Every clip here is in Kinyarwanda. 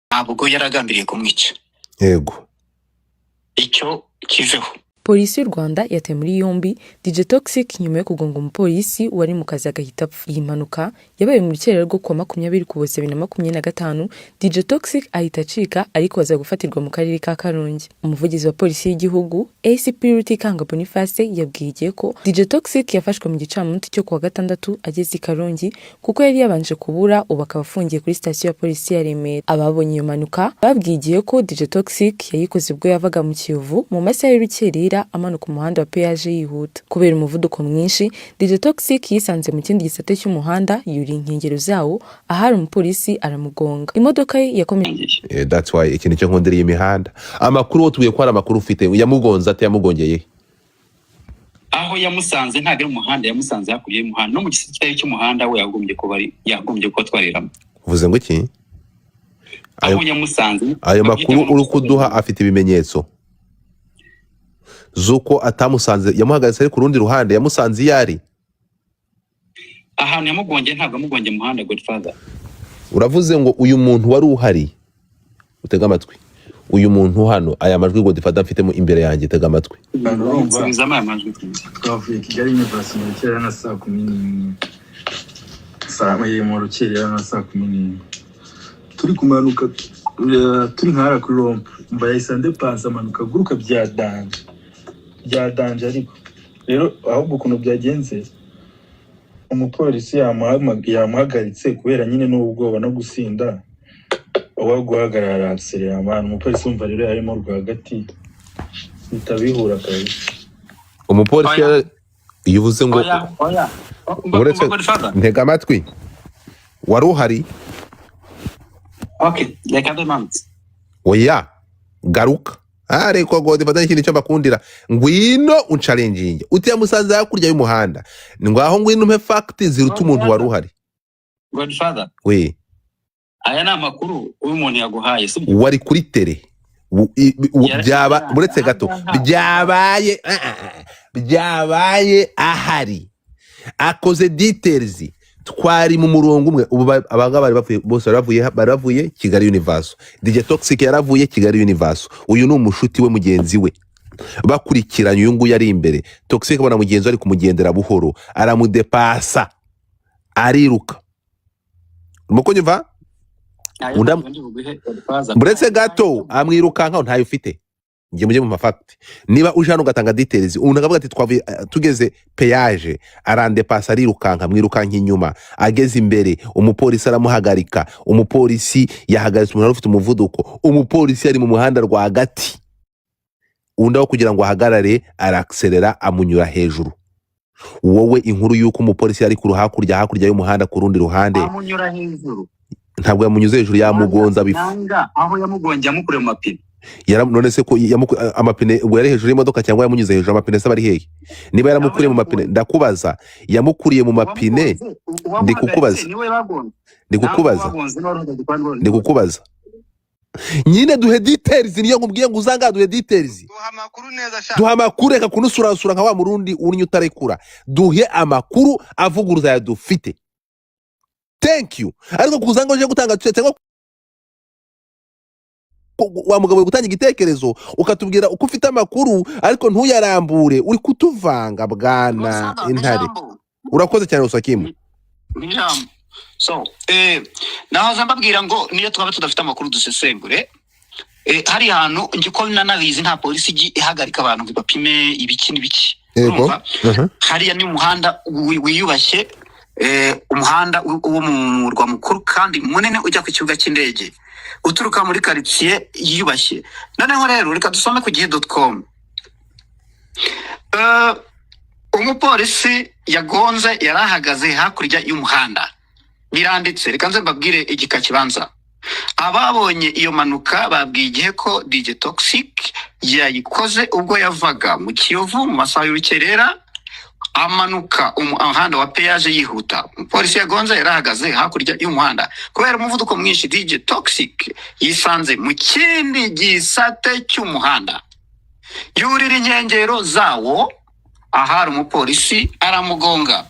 ntabwo yaragambiriye kumwica. Yego. Icyo kiveho. Polisi y'u Rwanda yataye muri yombi DJ Toxic nyuma yo kugonga umupolisi wari mu kazi agahita apfa. Iyi mpanuka yabaye mu rukerera rwo kuwa 20 Ukuboza 2025. DJ Toxic ahita acika ariko aza gufatirwa mu karere ka Karongi. Umuvugizi wa polisi y'igihugu ACP Rutikanga Boniface yabwiye ko DJ Toxic yafashwe mu gicamunsi cyo kuwa 6 ageze i Karongi kuko yari yabanje kubura ubu akaba afungiye kuri station ya polisi ya Remera. Ababonye iyo mpanuka babwiye ko DJ Toxic yayikoze ubwo yavaga mu Kiyovu mu masaha y'urukerera amanuka umuhanda wa peage yihuta. Kubera umuvuduko mwinshi, DJ Toxic yisanze mu kindi gisate cy'umuhanda yuri inkengero zawo ahari umupolisi aramugonga. Imodoka ye yakomeje. That's why ikintu cyo nkonderiye imihanda. Amakuru wo tuye ko ari amakuru ufite yamugonza ate yamugongeye? Aho yamusanze ntabwo ari umuhanda, yamusanze hakuriye umuhanda no mu gisate cy'umuhanda we yagombye ko twariramo. Uvuze ngo iki? Aho yamusanze. Ayo makuru uri kuduha afite ibimenyetso zuko atamusanze yamuhagaze ari ku rundi ruhande yamusanze yari ahantu yamugongeye ntabwo amugongeye muhanda Godfather. Uravuze ngo uyu muntu wari uhari utega amatwi uyu muntu hano aya majwi Godfather mfitemo imbere yanjye tega amatwi urumva aya majwi twavuye Kigali University mu cyera na saa 10 mu rukerera na saa 10 turi kumanuka turi nkara kuri rompe mbaye sande pass amanuka guruka bya danje ariko rero ahubwo kuno byagenze umupolisi yamuhagaritse kubera nyine n'ubwoba no gusinda guhagarara akselera abantu umupolisi umva rero yarimo rwagati bitabihura kazi umupolisi yivuze ngo uretse ntega amatwi wari uhari. Okay, reka demands. Oya garuka ariko Godfather ikintu cyo bakundira ngwino unchallenging uti yamusanze yakurya y'umuhanda ngwaho ngwino umpe fact ziruta umuntu wari uhari. Godfather we aya na makuru uyu muntu yaguhaye sibyo wari kuri tele byaba buretse gato byabaye ahari akoze details twari mu murongo umwe ubu abanga bari bavuye bose baravuye Kigali Universe. DJ Toxic yaravuye Kigali Universe. Uyu ni umushuti we mugenzi we bakurikiranye uyu nguyu ari imbere. Toxic abona mugenzi ari kumugendera buhoro aramudepasa ariruka muko nyumva buretse gato amwiruka nkaho ntayo ufite ngiye muje mu mafakti niba uje hano gatanga details unagavuga ati twavuye tugeze peage arande pasa arirukanka mwirukanka inyuma ageze imbere umupolisi aramuhagarika umupolisi yahagaritse umuntu ufite umuvuduko umupolisi ari mu muhanda rwagati undaho kugira ngo ahagarare arakselera amunyura hejuru wowe inkuru yuko umupolisi ari ku hakurya y'umuhanda ku rundi ruhande amunyura hejuru ntabwo yamunyuze hejuru yamugonza bifu aho yamugonje amukure mu mapine none se ko amapine ubwo yari hejuru y'imodoka cyangwa yamunyuze hejuru amapine se bari hehe niba yaramukuriye mu mapine ndakubaza yamukuriye mu mapine ndikukubaza nyine duhe details niyo nkubwiye ngo uzanga duhe details duha amakuru reka kunusura nka wa murundi urnye utarekura duhe amakuru avuguruza ya dufite. Thank you ariko kuzanga uje gutanga cyangwa wa mugabo gutanga igitekerezo ukatubwira uko ufite amakuru ariko ntuyarambure uri kutuvanga bwana intare. Urakoze cyane Usakimu. So naho zambabwira ngo niyo twaba tudafite amakuru dusesengure hari hantu ngiko nanabizi nta polisi ihagarika abantu ngo bapime ibiki n'ibiki. Hariya ni umuhanda wiyubashye umuhanda wo mu murwa mukuru kandi munene ujya ku kibuga cy'indege uturuka muri quartier yiyubashye. Noneho rero reka dusome ku gihe.com. Umupolisi yagonze yarahagaze hakurya y'umuhanda biranditse reka nze mbabwire igika kibanza. Ababonye iyo manuka babwiye igihe ko DJ Toxic yayikoze ubwo yavaga mu Kiyovu mu masaha y'urukerera amanuka umuhanda wa peage yihuta. Polisi yagonze yarahagaze hakurya y'umuhanda kubera umuvuduko mwinshi. DJ Toxic yisanze mu kindi gisate cy'umuhanda yurira inkengero zawo ahari umupolisi aramugonga.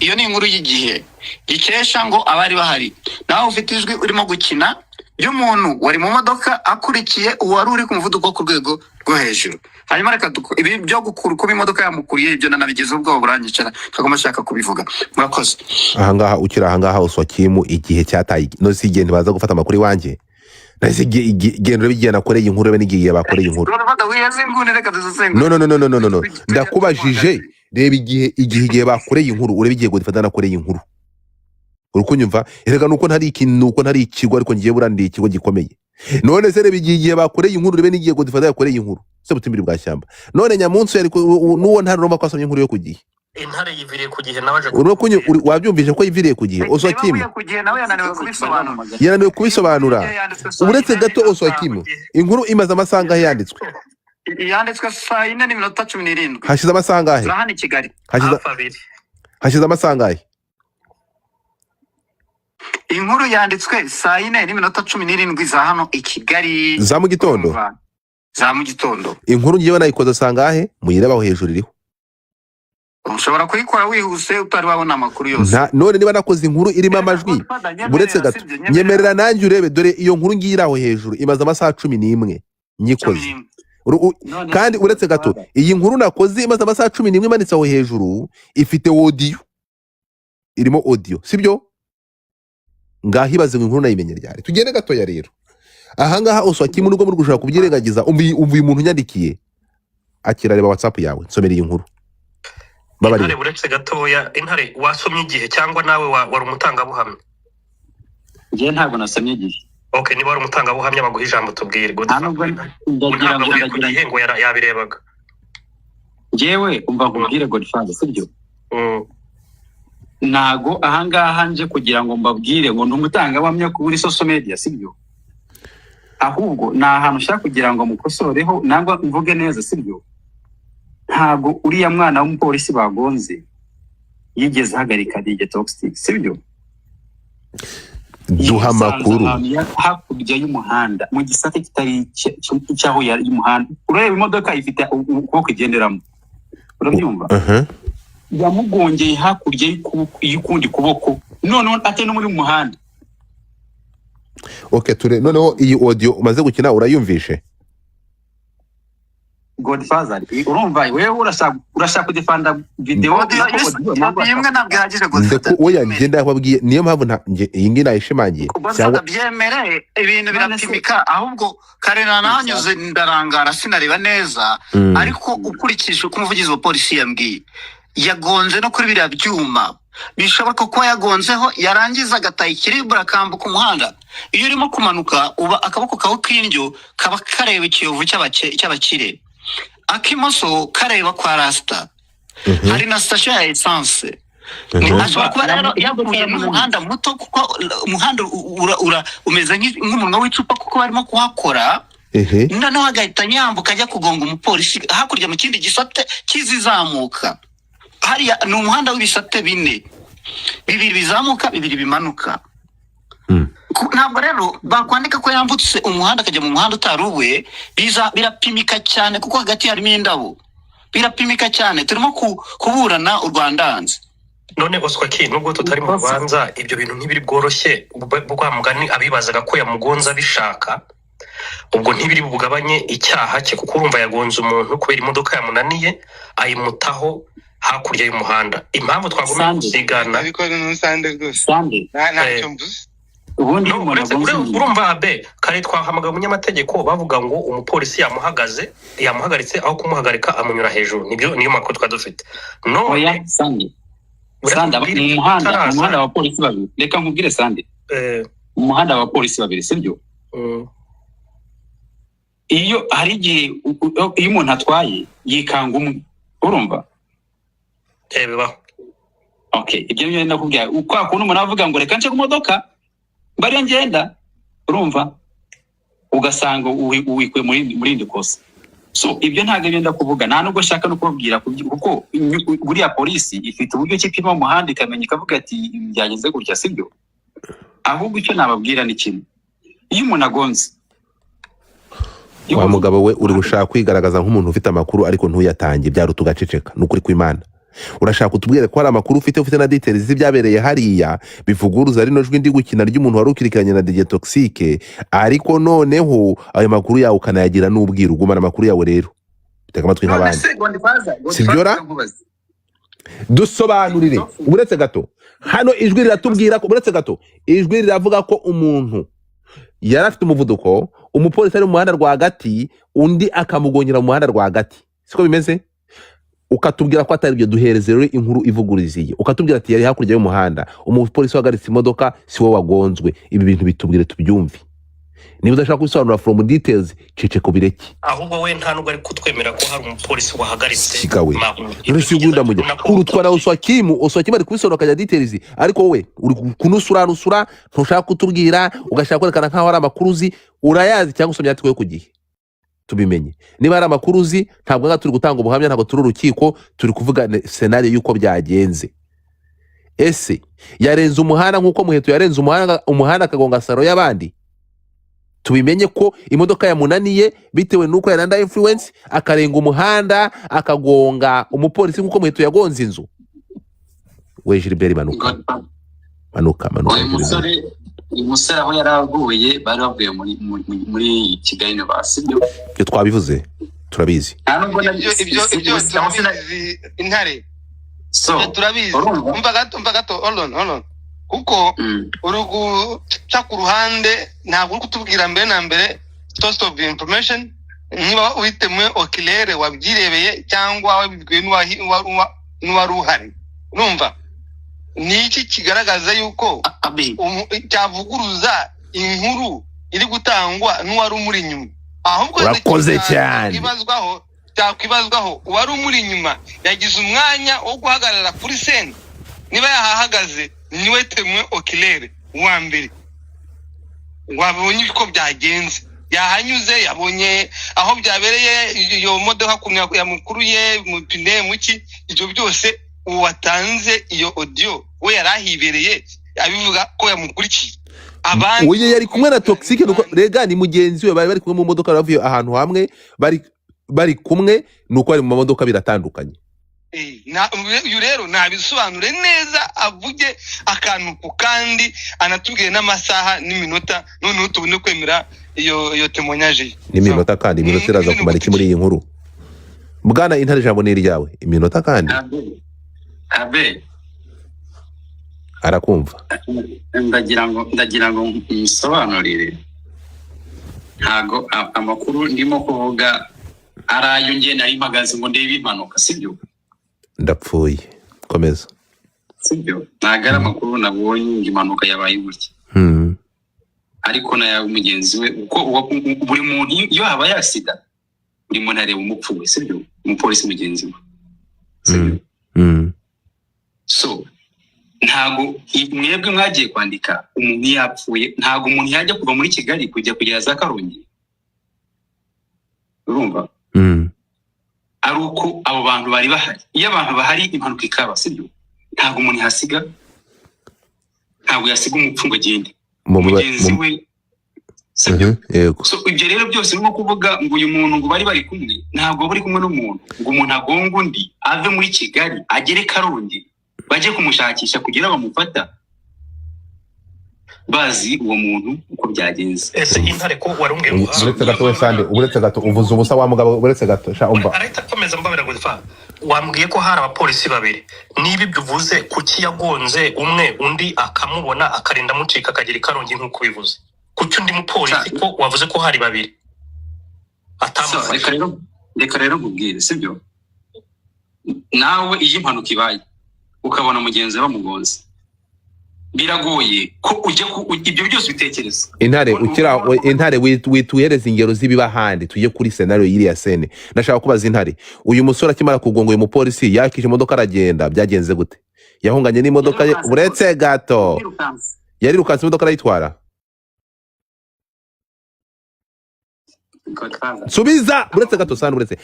Iyo ni inkuru y'igihe gikesha ngo abari bahari naho ufite ijwi urimo gukina y'umuntu wari mu modoka akurikiye uwari uri ku muvuduko wo ku rwego rwo hejuru. Hanyuma reka ibi byo gukura kuba imodoka yamukuriye ibyo nanabigize ubwoba buranyicara ntabwo mashaka kubivuga. Murakoze. Ahangaha ukiri ahangaha Oswakimu igihe cyataye no si igihe baza gufata amakuru iwanjye nasi gendo bigiye nakoreye inkuru be n'igihe bakoreye inkuru. No ndakubajije reba igihe bakoreye inkuru urebe igihe Godfather nakoreye inkuru urukunyumva erega nuko ntari ikintu nuko ntari ikigo ariko ngiye burandiye ikigo gikomeye. None se reba igihe bakoreye inkuru urebe n'igihe Godfather yakoreye inkuru se butimbiri bwa shyamba. None Nyamunsi yari nuwo ntari Roma kwasomye inkuru yo kugiye intare yiviriye ku gihe nabaje urukunyu wabyumvise ko yiviriye ku gihe. Oswakimu yananiwe kubisobanura uretse gato. Oswakimu inkuru imaze amasaha yanditswe saa 4:17. hashize amasaha angahe? Turahana i Kigali hashize amasaha angahe? Inkuru yanditswe saa 4:17 za hano i Kigali za mu gitondo. Inkuru ngiye nayikoze sangahe muyirebaho hejuru iriho. Ushobora kuyikora wihuse utari wabona amakuru yose. None niba nakoze inkuru irimo amajwi buretse gato nyemerera nanjye urebe dore iyo nkuru ngiraho hejuru imaze amasaha 11 nyikoze. Kandi uretse gato iyi nkuru nakoze imaze amasaha 11 imanitse aho hejuru ifite audio irimo audio sibyo ngahibaze inkuru nayimenye ryari. Tugende gato ya rero ahangaha Oswakimu nubwo muri gushaka kubyirengagiza umvi umuntu nyandikiye akirareba WhatsApp yawe nsomera iyi nkuru. Intare buretse gatoya intare wasomye igihe cyangwa nawe wari umutangabuhamya? Ngiye ntabwo nasomye igihe. Okay niba wari umutangabuhamya baguha ijambo tubwire Godfather. Ndagira ngo yabirebaga. Ngewe umva kubwire Godfather sibyo? Nago ahangaha nje kugira ngo mbabwire ngo ndumutangabuhamya kuri social media sibyo? Ahubwo na ahantu ushaka kugira ngo mukosoreho nangwa mvuge neza sibyo? Ntago uriya mwana w'umupolisi bagonze yigeze hagarika Digitoxic sibyo? Duha makuru hakurya y'umuhanda mu gisate kitari cyaho yari y'umuhanda. Ureba imodoka ifite ukuboko igenderamo urabyumva? Yamugongeye hakurya y'ukundi kuboko none ate no muri muhanda. Okay ture noneho iyi audio umaze gukina urayumvishe? Godfather urumva wewe urashaka kudefanda video yimwe nabwihagije Godfather. Oya ngenda yababwiye niyo mpamvu iyi ngi nayishimangiye cyangwa byemere ibintu birapimika ahubwo karena nanyuze ndarangara sinareba neza ariko ukurikije uko umuvugizi wa polisi yambwiye yagonze no kuri biriya byuma bishoboka ko yagonzeho yarangiza agataye ikiribura akambuka umuhanda. Iyo urimo kumanuka uba akaboko kawe k'indyo kaba kareba ikiyovu cy'abakire akimoso kareba kwa rasta. Hari na station ya essence ashobora kuba rero yaguye mu muhanda muto kuko umuhanda umeze nk'umunwa w'icupa kuko barimo kuhakora noneho agahita nyambuka ajya kugonga umupolisi hakurya mu kindi gisate kizizamuka. Hariya ni umuhanda w'ibisate 4 bibiri bizamuka bibiri bimanuka. Ntabwo rero bakwandika ko yambutse umuhanda akajya mu muhanda utaruwe birapimika cyane kuko hagati harimo indabo birapimika cyane. Turimo kuburana u Rwandanze. None Oswakimu nubwo tutari mu Rwanda ibyo bintu ntibiri bworoshye bwa mugani abibazaga ko yamugonza bishaka ubwo ntibiri bugabanye icyaha cye kuko urumva yagonze umuntu kubera imodoka yamunaniye ayimutaho hakurya y'umuhanda. Impamvu twagomba gusigana abikoze n'usande rwose ntacyo mvuze. Ubundi urumva abe kare twahamagaye umunyamategeko bavuga ngo umupolisi yamuhagaritse aho kumuhagarika amunyura hejuru. Niyo makuru twadufite. Oya Sande umuhanda wa polisi babiri reka nkubwire Sande umuhanda wa polisi babiri sibyo? Iyo hari igihe iyo umuntu atwaye yikanga umwe urumva? Bibaho. Okay ibyo byo ndakubwira uko akunda umuntu avuga ngo reka nce ku modoka bari ngenda urumva ugasanga uwikwe muri ndikosa. So ibyo ntago byenda kuvuga nta nubwo shaka no kubabwira kuko buriya polisi ifite uburyo kipima mu muhanda ikamenya ikavuga ati byageze gutya sibyo? Ahubwo icyo nababwira ni kimwe iyo umuntu agonze wa mugabo we uri gushaka kwigaragaza nk'umuntu ufite amakuru ariko ntuyatange byaruta ugaceceka n'ukuri kw'Imana. urashaka kutubwira ko hari amakuru ufite na details z'ibyabereye hariya bivuguruza rino jwi ndi gukina ry'umuntu wari ukirikiranye na DJ Toxic, ariko noneho ayo makuru yawe ukanayagira n'ubwira ugumana amakuru yawe rero bitega amatwi nk'abandi. Sibyora dusobanurire uretse gato hano ijwi riratubwira ko uretse gato ijwi riravuga ko umuntu yari afite umuvuduko, umupolisi ari mu muhanda rwagati, undi akamugonyera mu muhanda rwagati, siko bimeze? Ukatubwira ko atari byo, duhereze rero inkuru ivuguriziye, ukatubwira ati yari hakurya y'umuhanda, umupolisi wagaritse imodoka si wowe wagonzwe. Ibi bintu bitubwire tubyumve. Niba udashaka kubisobanura from details, cece ko bireke. Ahubwo we nta nubwo ari kutwemera ko hari umupolisi wahagaritse. Sigawe none si ugunda mujya urutwara Oswakimu ari kubisobanura kajya details, ariko wowe uri kunusura ntushaka kutubwira, ugashaka kwerekana nkaho ari amakuru uzi, urayazi cyangwa usomye ati ku gihe tubimenye. Niba ari amakuru uzi, ntabwo nga turi gutanga ubuhamya, ntabwo turi urukiko, turi kuvuga scenario yuko byagenze. Ese yarenze umuhanda nkuko Muheto yarenze umuhanda akagonga saro y'abandi? Tubimenye ko imodoka yamunaniye bitewe nuko yaranda influence, akarenga umuhanda akagonga umupolisi nkuko Muheto yagonze inzu. We Gilbert manuka umusore aho yaraguye bari bavuye muri Kigali no basibyo byo twabivuze turabizi ibyo intare turabizi. umva gato hold on kuko urugu cha ku ruhande ntabwo uri kutubwira mbere na mbere source of information, niba uhitemwe okilere wabyirebeye cyangwa wabibwiwe n'uwari uhari. Urumva niki kigaragaza yuko cyavuguruza inkuru iri gutangwa n'uwari umuri inyuma? Ahubwo urakoze cyane cyakwibazwaho uwari umuri inyuma yagize umwanya wo guhagarara kuri sene, niba yahahagaze niwe temwe okilere wa mbere wabonye uko byagenze, yahanyuze yabonye aho byabereye iyo modoka kumya yamukuruye mu pine muki, ibyo byose uwatanze iyo audio we yarahibereye abivuga ko yamukurikiye. Abandi uye yari kumwe na Toxic, nuko rega ni mugenzi we, bari kumwe mu modoka, bavuye ahantu hamwe, bari kumwe, nuko ari mu modoka biratandukanye. Uyu rero nabisobanure neza, avuge akantu ku kandi, anatubwiye n'amasaha n'iminota, none tubone kwemera iyo témoignage n'iminota. Kandi iminota iraza kumara iki muri iyi nkuru? Bwana Intare jambo ni ryawe iminota kandi abe arakumva. ndagira ngo musobanurire, ntago amakuru ndimo kuvuga arayo nge nari mpagaze ngo ndebe impanuka, sibyo? Ndapfuye, komeza. Sibyo, ntago ari amakuru nabonye impanuka yabaye gutya. Ariko na umugenzi we uko buri muntu iyo habaye accident buri muntu areba umupfuwe, sibyo? Umupolisi mugenzi we, sibyo? So ntago mwebwe mwagiye kwandika umuntu yapfuye, ntago umuntu yajya kuva muri Kigali kugera za Karongi. Urumva? Ari uko abo bantu bari bahari. Iyo abantu bahari impanuka ikaba, sibyo? Ntago umuntu hasiga, ntago yasiga umupfungo agende mugenzi we, sibyo? Yego. So ibyo rero byose nko kuvuga ngo uyu muntu ngo bari kumwe, ntago bari kumwe n'umuntu, ngo umuntu agonga undi ave muri Kigali agere Karongi baje kumushakisha kugira bamufata, bazi uwo muntu uko byagenze. Ese Intare ko warunge ngo uretse gato we Sande, uretse gato uvuze ubusa wa mugabo, uretse gato sha umva. Arahita komeza mbabera gufa. Wambwiye ko hari abapolisi babiri. Niba ibyo uvuze kuki yagonze umwe undi akamubona akarinda mucika akagera Karongi nkuko bivuze? Kuki undi mupolisi ko wavuze ko hari babiri atamufasha? Reka rero nkubwire, sibyo? Nawe iyi mpanuka ibaye ukabona mugenzi bamugonze, biragoye ko ujye ibyo byose bitekereza. Intare wituhereza ingero z'ibiba handi, tujye kuri scenario yiri ya sene. Ndashaka kubaza Intare, uyu musore akimara kugonga uyu mupolisi yakije imodoka aragenda, byagenze gute? Yahunganye n'imodoka ye? Uretse gato yari rukanse imodoka arayitwara? Nsubiza, uretse gato sana, uretse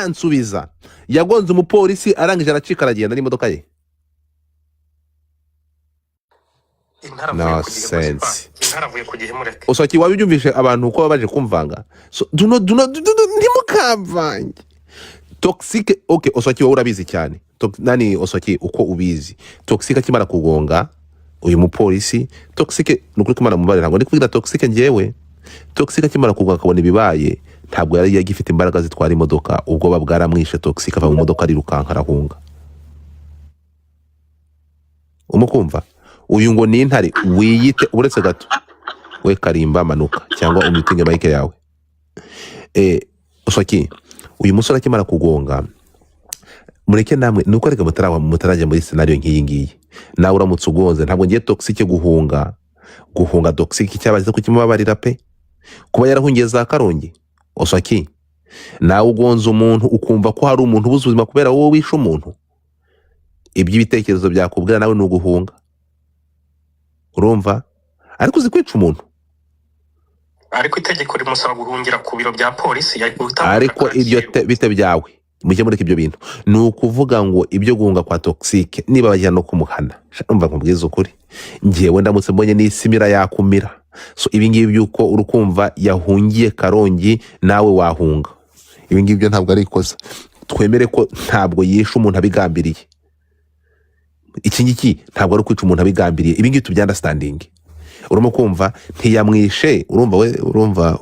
nsubiza. Yagonze umupolisi arangije aracika aragenda n'imodoka ye? No sense. Oswaki wabibyumvishe abantu uko babaje kumvanga? So ntimukamvange. Toxic, okay, Oswaki wowe urabizi cyane. Nani Oswaki uko ubizi. Toxic akimara kugonga uyu mupolisi, Toxic nukuri kumara mubare ntabwo ndi kuvuga Toxic ngewe. Toxic akimara kugonga akabona ibibaye, ntabwo yari yagifite imbaraga zitwara imodoka, ubwo babwaramwishe Toxic ava mu modoka arirukanka arahunga. Umukumva? Uyu ngo ni intare wiyite uretse gato. We Karimba manuka cyangwa umutinge bike yawe. Oswaki uyu musore akimara kugonga, mureke namwe nuko reka mutarajya muri scenario nk'iyi ngiyi. Nawe uramutse ugonze ntabwo ngiye Toxic guhunga Toxic cyabaze ku kimubabarira pe kuba yarahungiye za Karongi. Oswaki nawe ugonze umuntu ukumva ko hari umuntu ubuzima kubera wowe wishe umuntu, iby'ibitekerezo byakubwira nawe nuguhunga. Urumva? Ariko uzi kwica umuntu, ariko itegeko rimusaba guhungira ku biro bya polisi ariko iryo bite byawe mujye mureka ibyo bintu. Ni ukuvuga ngo ibyo guhunga kwa Toxic niba bajya no kumuhana, umva nkubwiza ukuri, ngiyewe ndamutse mbonye n'isimira yakumira. So ibi ngibi byuko urukumva yahungiye Karongi nawe wahunga, ibi ngibi byo ntabwo ari ikosa. Twemere ko ntabwo yishe umuntu abigambiriye. Iki ngiki ntabwo ari kwica umuntu abigambiriye, ibi ngibi tubyandastanding. Urimo kumva ntiyamwishe, urumva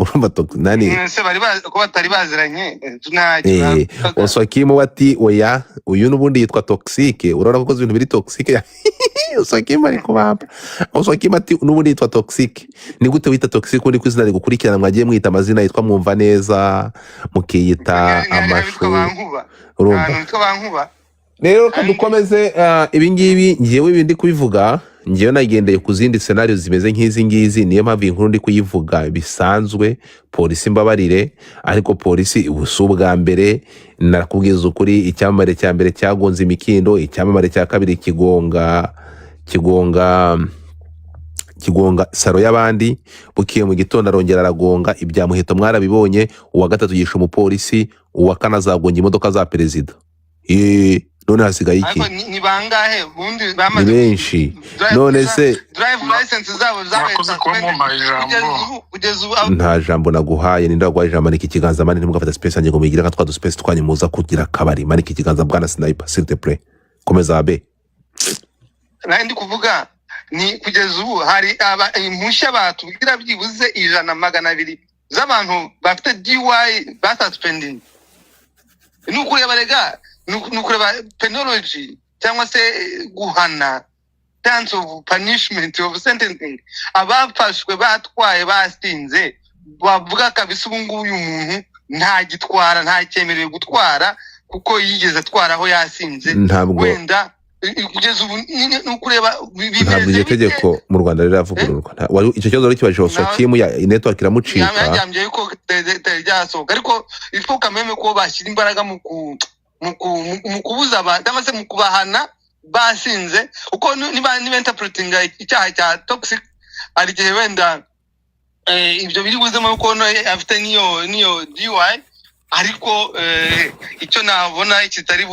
nani se bari ko batari baziranye tunajye. Oswaki mu bati oya uyu nubundi yitwa Toxic, urabona ko ibintu biri Toxic. Oswaki ari kubamba. Oswaki ati nubundi yitwa Toxic. Ni gute wita Toxic undi kwizina gukurikirana mwagiye mwita amazina yitwa Mwumva Neza, mukiyita Amashu. Urumva? Rero dukomeze ibi ngibi ngiyewe ibindi kubivuga. Ngiye nagendeye ku zindi scenario zimeze nk'izi ngizi, niyo mpamvu inkuru ndi kuyivuga bisanzwe. Polisi mbabarire, ariko polisi ubusubwa mbere narakubwiza ukuri, icyamamare cya mbere cyagonze imikindo, icyamamare cya kabiri kigonga saro y'abandi, bukiye mu gitondo arongera aragonga. Ibya Muheto mwarabibonye, uwa gatatu yishe umupolisi, uwa kane azagonga imodoka za perezida. None hasigaye iki? Ni bangahe bundi Ni bamaze benshi. None se drive license zabo kugeza ubu nta jambo naguhaye, ninde wagwaye jambo niki kiganza mani ntimugafata space yanjye ngo muyigira nka twa space twanyimuza kugira kabari mani kiganza bwana Sniper s'il te plaît. Komeza abe. Ndi kuvuga ni kugeza ubu hari impushya batubwira byibuze 100-200 z'abantu bafite DUI basuspending. Nuko yabarega nukureba penology cyangwa se guhana, terms of punishment of sentencing. Abafashwe batwaye basinze bavuga kabisa ubu ngubu uyu muntu nta gitwara, nta cyemerewe gutwara kuko yigeze atwara aho yasinze. Wenda kugeza ubu nukureba ntabwo iryo tegeko mu Rwanda riravugururwa. Icyo kibazo ari kibaje Oswaki mu ya network iramucika. Yamye yuko ryasohoka, ariko ifuka meme ko bashyira imbaraga mu kubuza cyangwa se mu kubahana basinze, uko niba interpreting icyaha cya Toxic ari gihe wenda ibyo biri buzemo uko afite niyo DUI, ariko icyo nabona kitari